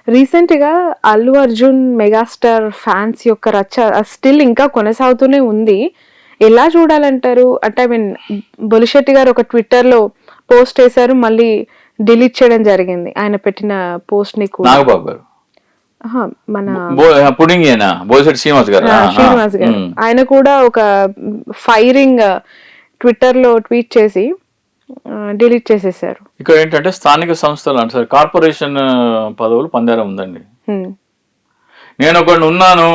Recent గా Allu Arjun megastar fans యొక్క రచ్చ స్టిల్ ఇంకా కొనసాగుతూనే ఉంది. ఎలా చూడాలంటారు? అంటే ఐ మీన్ బొలిశెట్టి గారు ఒక ట్విట్టర్ లో పోస్ట్ వేశారు, మళ్ళీ డిలీట్ చేయడం జరిగింది ఆయన పెట్టిన పోస్ట్ ని కూడా. నాగబాబు గారు మన పుడింగ్ బోలిశెట్టి శ్రీనివాస్ గారు శ్రీనివాస్ గారు ఆయన కూడా ఒక ఫైరింగ్ ట్విట్టర్ లో ట్వీట్ చేసి డిలీట్ చేసేసారు. ఇక్కడ ఏంటంటే స్థానిక సంస్థలు అంటే కార్పొరేషన్ పదవులు పందేరం ఉందండి. నేను ఒకటి ఉన్నాను,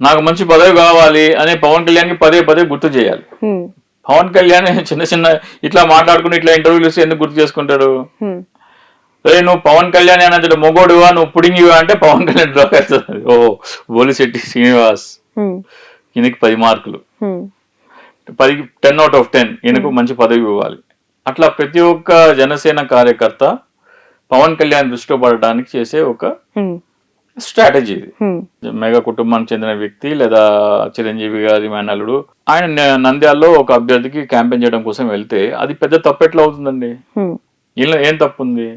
నాకు మంచి పదవి కావాలి అని పవన్ కళ్యాణ్ కి పదే పదే గుర్తు చేయాలి. పవన్ కళ్యాణ్ చిన్న చిన్న ఇట్లా మాట్లాడుకుని ఇట్లా ఇంటర్వ్యూలు ఇస్తే ఎందుకు గుర్తు చేసుకుంటాడు? సరే నువ్వు పవన్ కళ్యాణ్ అనేది మొగోడువా, నువ్వు పుడింగివా అంటే పవన్ కళ్యాణ్ డ్రాప్ అవుతుంది. ఓ బోలిశెట్టి శ్రీనివాస్ ఈయనకి 10 మార్కులు, 10 out of 10 ఈయనకు మంచి పదవి ఇవ్వాలి. అట్లా ప్రతి ఒక్క జనసేన కార్యకర్త పవన్ కళ్యాణ్ దృష్టిలో పడడానికి చేసే ఒక స్ట్రాటజీ ఇది. మెగా కుటుంబానికి చెందిన వ్యక్తి లేదా చిరంజీవి గారి మేనల్లుడు ఆయన నంద్యాలలో ఒక అభ్యర్థికి క్యాంపెయిన్ చేయడం కోసం వెళ్తే అది పెద్ద తప్పు ఎట్లా అవుతుందండి? ఇందులో ఏం తప్పు ఉంది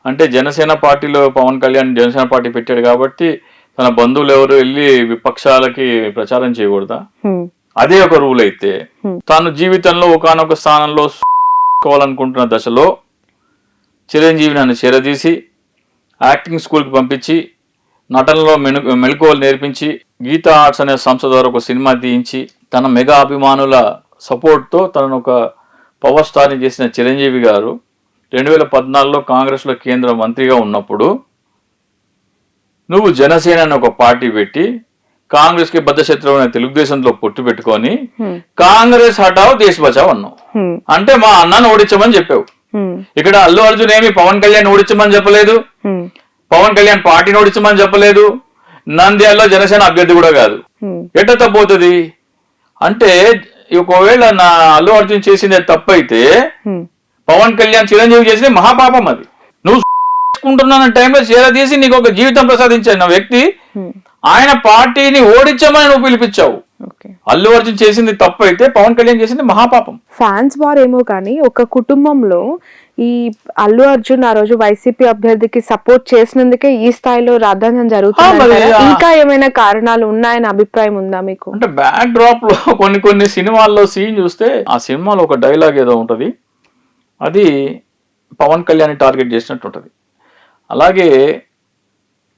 అంటే జనసేన పార్టీలో పవన్ కళ్యాణ్ జనసేన పార్టీ పెట్టాడు కాబట్టి తన బంధువులు ఎవరు వెళ్ళి విపక్షాలకి ప్రచారం చేయకూడదా? అదే ఒక రూల్ అయితే తాను జీవితంలో ఒకానొక స్థానంలో కోవాలనుకుంటున్న దశలో చిరంజీవి నన్ను చేరదీసి యాక్టింగ్ స్కూల్కి పంపించి నటనలో మెళకువలు నేర్పించి గీతా ఆర్ట్స్ అనే సంస్థ ద్వారా ఒక సినిమా తీయించి తన మెగా అభిమానుల సపోర్ట్తో తనను ఒక పవర్ స్టార్ని చేసిన చిరంజీవి గారు 2014లో కాంగ్రెస్లో కేంద్ర మంత్రిగా ఉన్నప్పుడు నువ్వు జనసేన అని ఒక పార్టీ పెట్టి కాంగ్రెస్ కి బద్ధశత్రువు అనే తెలుగుదేశంలో పొట్టు పెట్టుకొని కాంగ్రెస్ హటావు దేశ్ బచావ్ అన్నావు. అంటే మా అన్నను ఓడించమని చెప్పావు. ఇక్కడ అల్లు అర్జున్ ఏమి పవన్ కళ్యాణ్ ఓడించమని చెప్పలేదు, పవన్ కళ్యాణ్ పార్టీని ఓడించమని చెప్పలేదు, నంద్యాలలో జనసేన అభ్యర్థి కూడా కాదు. ఎట్ట తప్పవుతుంది అంటే ఒకవేళ నా అల్లు అర్జున్ చేసిందే తప్పైతే పవన్ కళ్యాణ్ చిరంజీవి చేసింది మహాపాపం. అది నువ్వు కుంటున్న టైంలో చేరదీసి నీకు ఒక జీవితం ప్రసాదించిన వ్యక్తి ఆయన పార్టీని ఓడించమని నువ్వు పిలిపించావు. అల్లు అర్జున్ చేసింది తప్పు అయితే పవన్ కళ్యాణ్ చేసింది మహాపాపం. ఫ్యాన్స్ వార్ ఏమో కానీ ఒక కుటుంబంలో ఈ అల్లు అర్జున్ ఆ రోజు వైసీపీ అభ్యర్థికి సపోర్ట్ చేసినందుకే ఈ స్థాయిలో రాద్ధాంతం జరుగుతుంది. ఇంకా ఏమైనా కారణాలు ఉన్నాయని అభిప్రాయం ఉందా మీకు? అంటే బ్యాక్ డ్రాప్ లో కొన్ని సినిమాల్లో సీన్ చూస్తే ఆ సినిమాలో ఒక డైలాగ్ ఏదో ఉంటది, అది పవన్ కళ్యాణ్ టార్గెట్ చేసినట్టు ఉంటది. అలాగే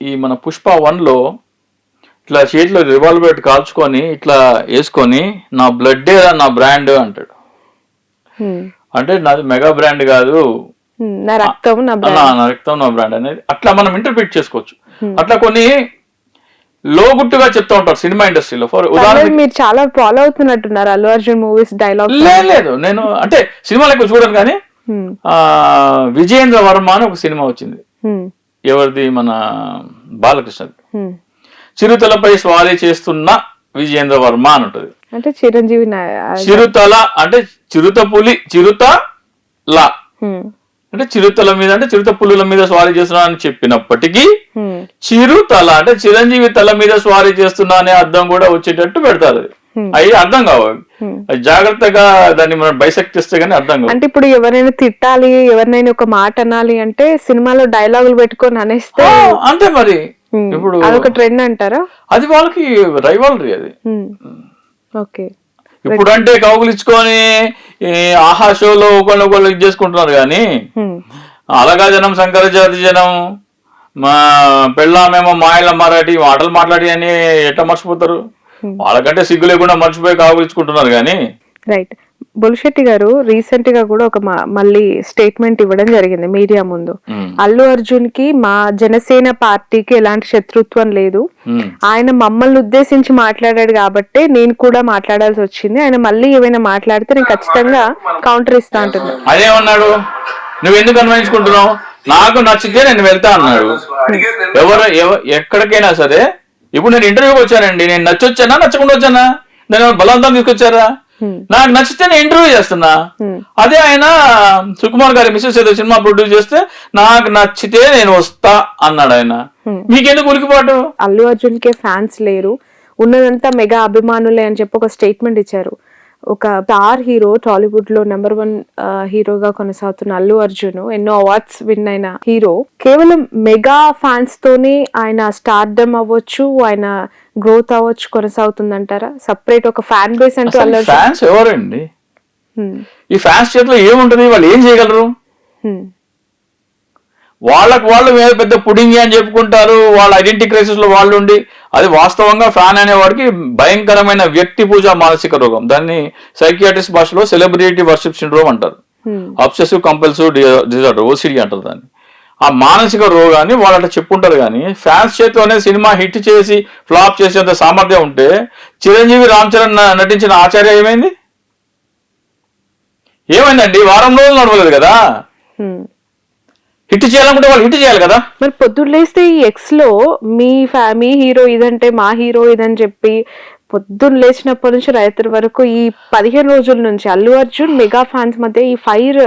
ఈ మన పుష్ప 1లో ఇట్లా చేతిలో రివాల్వర్ పెట్టి కాల్చుకొని ఇట్లా వేసుకొని నా బ్లడ్డే నా బ్రాండ్ అంటాడు. అంటే నాది మెగా బ్రాండ్ కాదు, నా రక్తం నా బ్రాండ్ అనేది అట్లా మనం ఇంటర్ప్రిట్ చేసుకోవచ్చు. అట్లా కొన్ని లోగుట్టుగా చెప్తా ఉంటారు సినిమా ఇండస్ట్రీలో. ఫర్ ఉదాహరణ మీరు చాలా ఫాలో అవుతున్నట్టున్నారు అల్లు అర్జున్ మూవీస్ డైలాగ్. లేదు నేను అంటే సినిమాలు ఎక్కువ చూడను కానీ విజయేంద్ర వర్మ అని ఒక సినిమా వచ్చింది, ఎవరిది మన బాలకృష్ణది. చిరుతలపై స్వారీ చేస్తున్న విజయేంద్ర వర్మ అని ఉంటది. అంటే చిరంజీవి చిరుతల అంటే చిరుత పులి, చిరుతల అంటే చిరుతల మీద అంటే చిరుత పులుల మీద స్వారీ చేస్తున్నా అని చెప్పినప్పటికీ చిరుతల అంటే చిరంజీవి తల మీద స్వారీ చేస్తున్నా అనే అర్థం కూడా వచ్చేటట్టు పెడతారు. అవి అర్థం కావాలి, జాగ్రత్తగా దాన్ని మనం బైసెక్ట్ చేస్తే గానీ అర్థం కాదు. అంటే ఇప్పుడు ఎవరైనా తిట్టాలి, ఎవరినైనా ఒక మాట అనాలి అంటే సినిమాలో డైలాగులు పెట్టుకొని అనేస్తే అంతే. మరి ఇప్పుడు అదొక ట్రెండ్ అంటారా? అది వాళ్ళకి రైవాలరీ అది. ఓకే, ఇప్పుడు అంటే కౌగులు ఇచ్చుకొని ఆహా షోలో ఒకళ్ళు ఇది చేసుకుంటున్నారు కానీ అలగా జనం శంకర జాతి జనం మా పెళ్ళామేమో మాయల మరాఠీ మాటలు మాట్లాడి అని ఎట్లా మర్చిపోతారు? వాళ్ళకంటే సిగ్గు లేకుండా మర్చిపోయి కౌగులు ఇచ్చుకుంటున్నారు కానీ. రైట్. బొలిశెట్టి గారు రీసెంట్ గా కూడా ఒక మళ్ళీ స్టేట్మెంట్ ఇవ్వడం జరిగింది మీడియా ముందు. అల్లు అర్జున్ కి మా జనసేన పార్టీకి ఎలాంటి శత్రుత్వం లేదు, ఆయన మమ్మల్ని ఉద్దేశించి మాట్లాడాడు కాబట్టి నేను కూడా మాట్లాడాల్సి వచ్చింది, ఆయన మళ్ళీ ఏమైనా మాట్లాడితే నేను ఖచ్చితంగా కౌంటర్ ఇస్తా అంటున్నా. అదేమన్నాడు? నువ్వు ఎందుకు అన్వయించుకుంటున్నావు? నాకు నచ్చితే నేను వెళ్తా అన్నాడు. ఎక్కడికైనా సరే ఇప్పుడు నేను ఇంటర్వ్యూకి వచ్చానండి, నేను నచ్చొచ్చానా నచ్చకుండా వచ్చానా? నేను బలవంతం తీసుకొచ్చారా? నాకు నచ్చితే నేను ఇంటర్వ్యూ చేస్తున్నా. అదే ఆయన సుకుమార్ గారి మిస్సెస్ ఏదో సినిమా ప్రొడ్యూస్ చేస్తే నాకు నచ్చితే నేను వస్తా అన్నాడు. ఆయన మీకెందుకు ఉలికిపాటు? అల్లు అర్జున్ కే ఫ్యాన్స్ లేరు, ఉన్నదంతా మెగా అభిమానులే అని చెప్పి ఒక స్టేట్మెంట్ ఇచ్చారు. ఒక స్టార్ హీరో, టాలీవుడ్ లో నెంబర్ 1 హీరోగా కొనసాగుతున్న అల్లు అర్జున్, ఎన్నో అవార్డ్స్ విన్ అయిన హీరో, కేవలం మెగా ఫ్యాన్స్ తోనే ఆయన స్టార్డమ్ అవ్వచ్చు, ఆయన గ్రోత్ అవ్వచ్చు కొనసాగుతుందంటారా? సపరేట్ ఒక ఫ్యాన్ బేస్ అంటూ అల్లు అర్జున్? ఫ్యాన్స్ ఎవరండి? ఈ ఫ్యాన్స్ చేతిలో ఏముంటది? వాళ్ళు ఏం చేయగలరు? వాళ్ళకు వాళ్ళు పెద్ద పుడింగి అని చెప్పుకుంటారు, వాళ్ళ ఐడెంటిటీ క్రైసిస్ లో వాళ్ళు ఉండి, అది వాస్తవంగా ఫ్యాన్ అనేవాడికి భయంకరమైన వ్యక్తి పూజ మానసిక రోగం. దాన్ని సైకియాట్రిస్ట్ భాషలో సెలబ్రిటీ వర్షిప్ సిండ్రోమ్ అంటారు. అబ్సెసివ్ కంపల్సివ్ డిజార్డర్, ఓసిడి అంటారు దాన్ని. ఆ మానసిక రోగాన్ని వాళ్ళంట చెప్పుకుంటారు. కానీ ఫ్యాన్స్ చేతిలోనే సినిమా హిట్ చేసి ఫ్లాప్ చేసేంత సామర్థ్యం ఉంటే చిరంజీవి రామ్ చరణ్ నటించిన ఆచార్య ఏమైందండి? వారం రోజులు నడవలేదు కదా. హిట్ చేయాలనుకుంటే వాళ్ళు హిట్ చేయాలి కదా. మరి పొద్దున్న లేస్తే ఈ ఎక్స్ లో మీ హీరో ఇదంటే మా హీరో ఇదని చెప్పి పొద్దున్న లేచినప్పటి నుంచి రాత్రి వరకు ఈ 15 రోజుల నుంచి అల్లు అర్జున్ మెగా ఫ్యాన్స్ మధ్య ఈ ఫైర్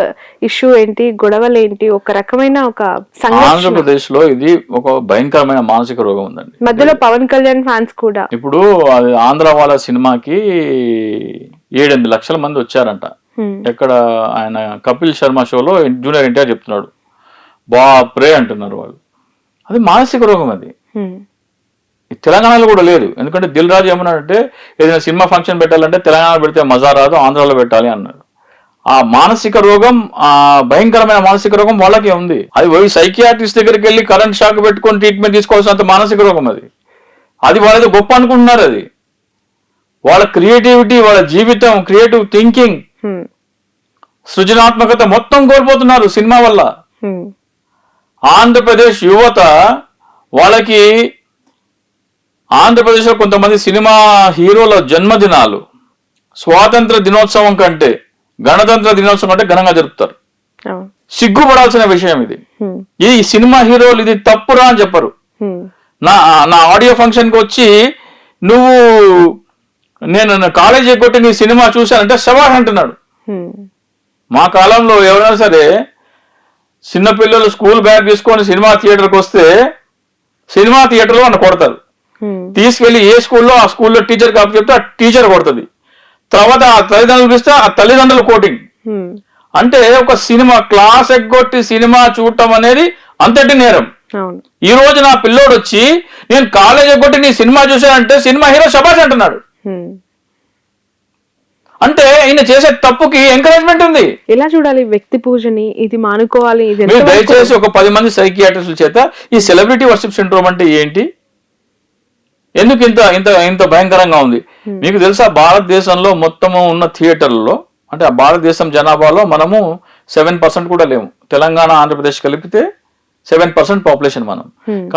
ఇష్యూ ఏంటి, గొడవలు ఏంటి, ఒక రకమైన ఒక ఆంధ్రప్రదేశ్ లో ఇది ఒక భయంకరమైన మానసిక రోగం ఉందండి. మధ్యలో పవన్ కళ్యాణ్ ఫ్యాన్స్ కూడా. ఇప్పుడు ఆంధ్ర వాళ్ళ సినిమాకి 7-8 లక్షల మంది వచ్చారంట. ఎక్కడ ఆయన కపిల్ శర్మ షోలో జూనియర్ ఎన్టీఆర్ చెప్తున్నాడు, బాప్రే అంటున్నారు వాళ్ళు. అది మానసిక రోగం. అది తెలంగాణలో కూడా లేదు. ఎందుకంటే దిల్ రాజు ఏమన్నాడంటే, ఏదైనా సినిమా ఫంక్షన్ పెట్టాలంటే తెలంగాణ పెడితే మజా రాదు, ఆంధ్రాలో పెట్టాలి అన్నాడు. ఆ మానసిక రోగం, ఆ భయంకరమైన మానసిక రోగం వాళ్ళకే ఉంది. అది పోయి సైకియాట్రిస్ట్ దగ్గరికి వెళ్ళి కరెంట్ షాక్ పెట్టుకొని ట్రీట్మెంట్ తీసుకోవాల్సినంత మానసిక రోగం అది వాళ్ళది గొప్ప అనుకుంటున్నారు. అది వాళ్ళ క్రియేటివిటీ, వాళ్ళ జీవితం, క్రియేటివ్ థింకింగ్, సృజనాత్మకత మొత్తం కోల్పోతున్నారు సినిమా వల్ల. ఆంధ్రప్రదేశ్ యువత వాళ్ళకి ఆంధ్రప్రదేశ్లో కొంతమంది సినిమా హీరోల జన్మదినాలు స్వాతంత్ర దినోత్సవం కంటే, గణతంత్ర దినోత్సవం కంటే ఘనంగా జరుపుతారు. సిగ్గుపడాల్సిన విషయం ఇది. ఈ సినిమా హీరోలు ఇది తప్పురా అని చెప్పరు. నా ఆడియో ఫంక్షన్ కి వచ్చి నేను కాలేజీ కొట్టి నీ సినిమా చూశానంటే శవాష్ అంటున్నాడు. మా కాలంలో ఎవరైనా సరే చిన్నపిల్లలు స్కూల్ బ్యాగ్ తీసుకొని సినిమా థియేటర్కి వస్తే సినిమా థియేటర్లో నన్ను కొడతారు. తీసుకెళ్లి ఏ స్కూల్లో ఆ స్కూల్లో టీచర్ కాపు చెప్తే ఆ టీచర్ కొడుతుంది. తర్వాత ఆ తల్లిదండ్రులు పిలిస్తే ఆ తల్లిదండ్రులు కోటింగ్. అంటే ఒక సినిమా క్లాస్ ఎగ్గొట్టి సినిమా చూడటం అనేది అంతటి నేరం. ఈ రోజు నా పిల్లోడు వచ్చి నేను కాలేజ్ ఎగ్గొట్టి నీ సినిమా చూశానంటే సినిమా హీరో శబాష్ అంటున్నాడు. అంటే ఈయన చేసే తప్పుకి ఎంకరేజ్మెంట్ ఉంది. ఎలా చూడాలి వ్యక్తి పూజని? ఇది మానుకోవాలి. మీరు దయచేసి ఒక 10 మంది సైకియాట్రిస్టుల చేత ఈ సెలబ్రిటీ వర్షిప్ సిండ్రోమ్ అంటే ఏంటి, ఎందుకు ఇంత ఇంత ఇంత భయంకరంగా ఉంది? మీకు తెలుసా, భారతదేశంలో మొత్తము ఉన్న థియేటర్లలో, అంటే ఆ భారతదేశం జనాభాలో మనము 7% కూడా లేము. తెలంగాణ, ఆంధ్రప్రదేశ్ కలిపితే 7% పాపులేషన్ మనం.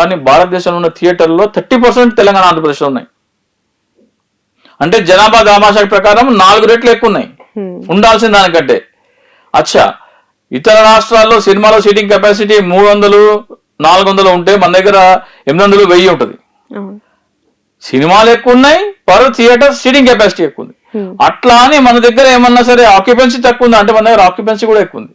కానీ భారతదేశంలో ఉన్న థియేటర్లో 30% తెలంగాణ, ఆంధ్రప్రదేశ్లో ఉన్నాయి. అంటే జనాభా దామాషా ప్రకారం 4 రెట్లు ఎక్కువ ఉన్నాయి ఉండాల్సిన దానికంటే. అచ్చా, ఇతర రాష్ట్రాల్లో సినిమాలో సీటింగ్ కెపాసిటీ 300-400 ఉంటే మన దగ్గర 800-1000 ఉంటుంది. సినిమాలు ఎక్కువ ఉన్నాయి, పర్ థియేటర్ సీటింగ్ కెపాసిటీ ఎక్కువ ఉంది. అట్లా అని మన దగ్గర ఏమన్నా సరే ఆక్యుపెన్సీ తక్కువ ఉంది అంటే మన దగ్గర ఆక్యుపెన్సీ కూడా ఎక్కువ ఉంది.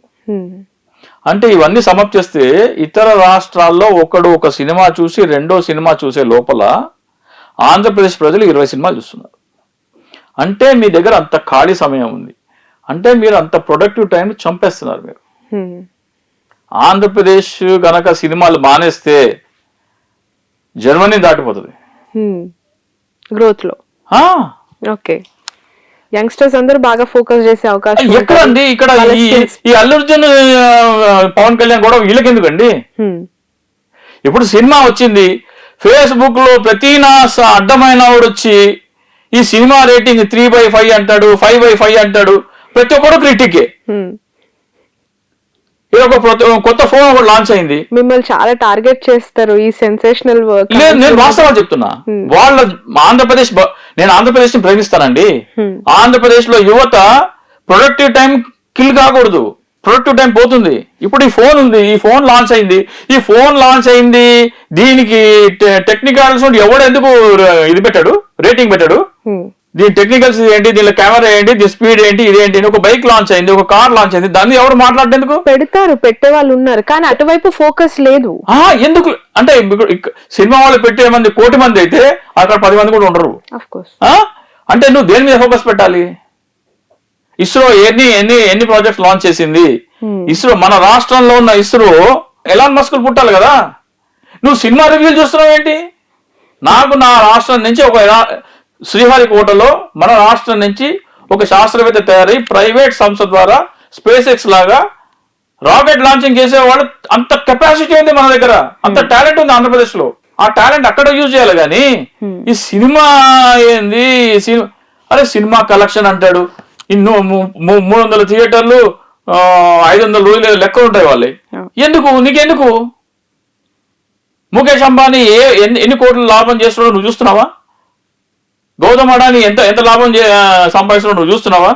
అంటే ఇవన్నీ సమప్ చేస్తే ఇతర రాష్ట్రాల్లో ఒక సినిమా చూసి రెండో సినిమా చూసే లోపల ఆంధ్రప్రదేశ్ ప్రజలు 20 సినిమాలు చూస్తున్నారు. అంటే మీ దగ్గర అంత ఖాళీ సమయం ఉంది. అంటే మీరు అంత ప్రొడక్టివ్ టైం చంపేస్తున్నారు మీరు. ఆంధ్రప్రదేశ్ గనక సినిమాలు మానేస్తే జర్మనీ దాటిపోతుంది గ్రోత్ లో. ఓకే, యంగ్స్టర్స్ అందరూ బాగా ఫోకస్ చేసే అవకాశం ఎక్కడండి? ఇక్కడ ఈ అల్లు అర్జున్, పవన్ కళ్యాణ్ కూడా వీళ్ళకి ఎందుకండి? ఇప్పుడు సినిమా వచ్చింది, ఫేస్బుక్ లో ప్రతి అడ్డమైన వాడు వచ్చి ఈ సినిమా రేటింగ్ 3/5 అంటాడు, 5/5 అంటాడు. ప్రతి ఒక్కడు క్రిటికే. ఒక కొత్త ఫోన్ ఒకటి లాంచ్ అయింది, మిమ్మల్ని చాలా టార్గెట్ చేస్తారు ఈ సెన్సేషనల్ వర్క్. లేదు, నేను వాస్తవాలు చెప్తున్నా. వాళ్ళ ఆంధ్రప్రదేశ్, నేను ఆంధ్రప్రదేశ్ ని ప్రేమిస్తానండి. ఆంధ్రప్రదేశ్ లో యువత ప్రొడక్టివ్ టైం కిల్ కాకూడదు, ప్రొడక్టివ్ టైం పోతుంది. ఇప్పుడు ఈ ఫోన్ ఉంది, ఈ ఫోన్ లాంచ్ అయింది, దీనికి టెక్నికల్స్ ఎవడు ఎందుకు ఇది పెట్టాడు, రేటింగ్ పెట్టాడు? దీని టెక్నికల్స్ ఏంటి, దీనిలో కెమెరా ఏంటి, దీని స్పీడ్ ఏంటి, ఇదేంటి? ఒక బైక్ లాంచ్ అయింది, ఒక కార్ లాంచ్ అయింది, దాన్ని ఎవరు మాట్లాడేందుకు? పెడతారు, పెట్టే వాళ్ళు ఉన్నారు, కానీ అటువైపు ఫోకస్ లేదు. ఎందుకు అంటే సినిమా వాళ్ళు పెట్టే మంది 1 కోటి మంది అయితే అక్కడ 10 మంది కూడా ఉండరు. అంటే నువ్వు దేని మీద ఫోకస్ పెట్టాలి? ఇస్రో ఎన్ని ప్రాజెక్ట్స్ లాంచ్ చేసింది? ఇస్రో మన రాష్ట్రంలో ఉన్న ఇస్రో ఎలాన్ మస్క్ పుట్టాలి కదా. నువ్వు సినిమా రివ్యూలు చూస్తున్నావు ఏంటి? నాకు నా రాష్ట్రం నుంచి శ్రీహరికోటలో మన రాష్ట్రం నుంచి ఒక శాస్త్రవేత్త తయారై ప్రైవేట్ సంస్థ ద్వారా స్పేస్ ఎక్స్ లాగా రాకెట్ లాంచింగ్ చేసేవాళ్ళు, అంత కెపాసిటీ ఉంది మన దగ్గర, అంత టాలెంట్ ఉంది ఆంధ్రప్రదేశ్ లో. ఆ టాలెంట్ అక్కడ యూజ్ చేయాలి కానీ ఈ సినిమా ఏంది? సినిమా కలెక్షన్ అంటాడు. 300 థియేటర్లు, 500 రోజులు లెక్క ఉంటాయి వాళ్ళే. ఎందుకు? నీకెందుకు? ముఖేష్ అంబానీ ఎన్ని కోట్లు లాభం చేస్తున్నాడో నువ్వు చూస్తున్నావా? గౌతమ్ అడానీ ఎంత లాభం సంపాదిస్తున్నాడో నువ్వు చూస్తున్నావా?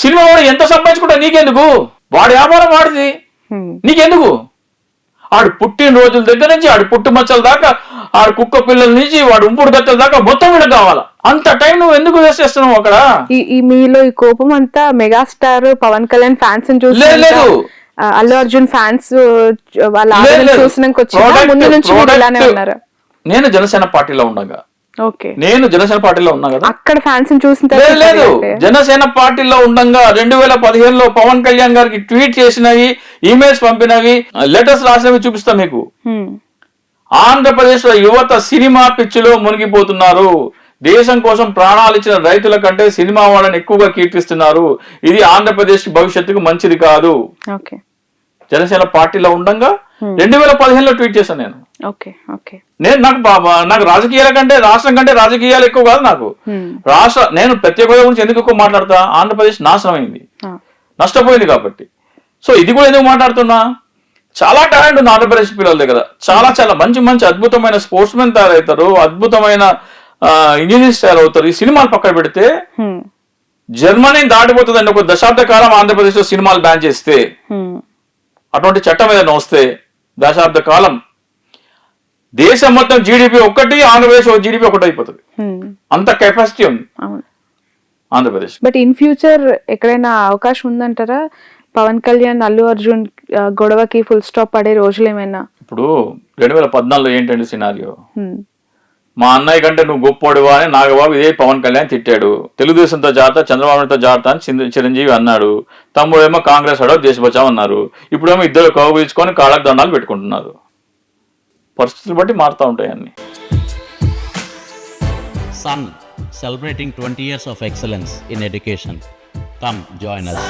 సినిమా వాడు ఎంత సంపాదించుకుంటా నీకెందుకు? వాడి వ్యాపారం వాడిది, నీకెందుకు? ఆడు పుట్టిన రోజుల దగ్గర నుంచి ఆడు పుట్టు మచ్చల దాకా, ఆడు కుక్క పిల్లల నుంచి వాడు ఉంపుడు గత్తల దాకా మొత్తం వీళ్ళకి కావాలా. అంత టైం నువ్వు ఎందుకు వేస్ట్ చేస్తున్నావు అక్కడ? ఈ మీలో ఈ కోపం అంతా మెగాస్టార్ పవన్ కళ్యాణ్ ఫ్యాన్స్ చూసి, లేదు అల్లు అర్జున్ ఫ్యాన్స్ వాళ్ళ చూసినాక ముందు నుంచి ఇలానే ఉన్నారు. నేను జనసేన పార్టీలో ఉండగా ఉన్నా కదా, అక్కడ ఫ్యాన్స్ చూసిన లేదు జనసేన పార్టీలో ఉండగా 2015లో పవన్ కళ్యాణ్ గారికి ట్వీట్ చేసినవి, ఈమెయిల్స్ పంపినవి, లెటర్స్ రాసినవి చూపిస్తా మీకు. ఆంధ్రప్రదేశ్ లో యువత సినిమా పిచ్చిలో మునిగిపోతున్నారు. దేశం కోసం ప్రాణాలు ఇచ్చిన రైతుల కంటే సినిమా వాళ్ళని ఎక్కువగా కీర్తిస్తున్నారు. ఇది ఆంధ్రప్రదేశ్ భవిష్యత్తుకు మంచిది కాదు. జనసేన పార్టీలో ఉండగా 2015లో ట్వీట్ చేశాను నేను. నాకు రాజకీయాల కంటే రాష్ట్రం కంటే రాజకీయాలు ఎక్కువ కాదు నాకు. నేను ప్రత్యేక హోదా గురించి ఎందుకు ఎక్కువ మాట్లాడతా? ఆంధ్రప్రదేశ్ నాశనం అయింది, నష్టపోయింది కాబట్టి. సో ఇది కూడా ఎందుకు మాట్లాడుతున్నా? చాలా టాలెంట్ ఉంది ఆంధ్రప్రదేశ్ పిల్లల దగ్గర. చాలా చాలా మంచి అద్భుతమైన స్పోర్ట్స్ మెన్ తయారవుతారు, అద్భుతమైన ఇంజనీర్స్ తయారవుతారు. ఈ సినిమాలు పక్కన పెడితే జర్మనీ దాటిపోతుందండి. ఒక దశాబ్ద కాలం ఆంధ్రప్రదేశ్ లో సినిమాలు బ్యాన్ చేస్తే, అటువంటి చట్టం ఏదైనా వస్తే దశాబ్ద కాలం దేశం మొత్తం జీడిపి ఒకటి, ఆంధ్రప్రదేశ్ జీడిపి ఒకటి అయిపోతుంది. అంత కెపాసిటీ ఉంది ఆంధ్రప్రదేశ్. బట్ ఇన్ ఫ్యూచర్ ఎక్కడైనా అవకాశం ఉందంటారా పవన్ కళ్యాణ్ అల్లు అర్జున్ గొడవకి ఫుల్ స్టాప్ పడే రోజులు ఏమైనా? ఇప్పుడు 2014లో ఏంటంటే సినారియో, మా అన్నయ్య కంటే నువ్వు గొప్పోడువా అని నాగబాబు ఇదే పవన్ కళ్యాణ్ తిట్టాడు. తెలుగుదేశంతో జాగ్రత్త, చంద్రబాబుతో జాగ్రత్త అని చిరంజీవి అన్నాడు. తమ్ముడేమో కాంగ్రెస్ వాడో దేశ బచావ్ అన్నారు. ఇప్పుడేమో ఇద్దరు కౌగులించుకొని కాళ్ళకు దండాలు పెట్టుకుంటున్నారు. పరిస్థితులు బట్టి మారుతూ ఉంటాయి అన్ని. Sun celebrating 20 years of excellence in education. Come join us.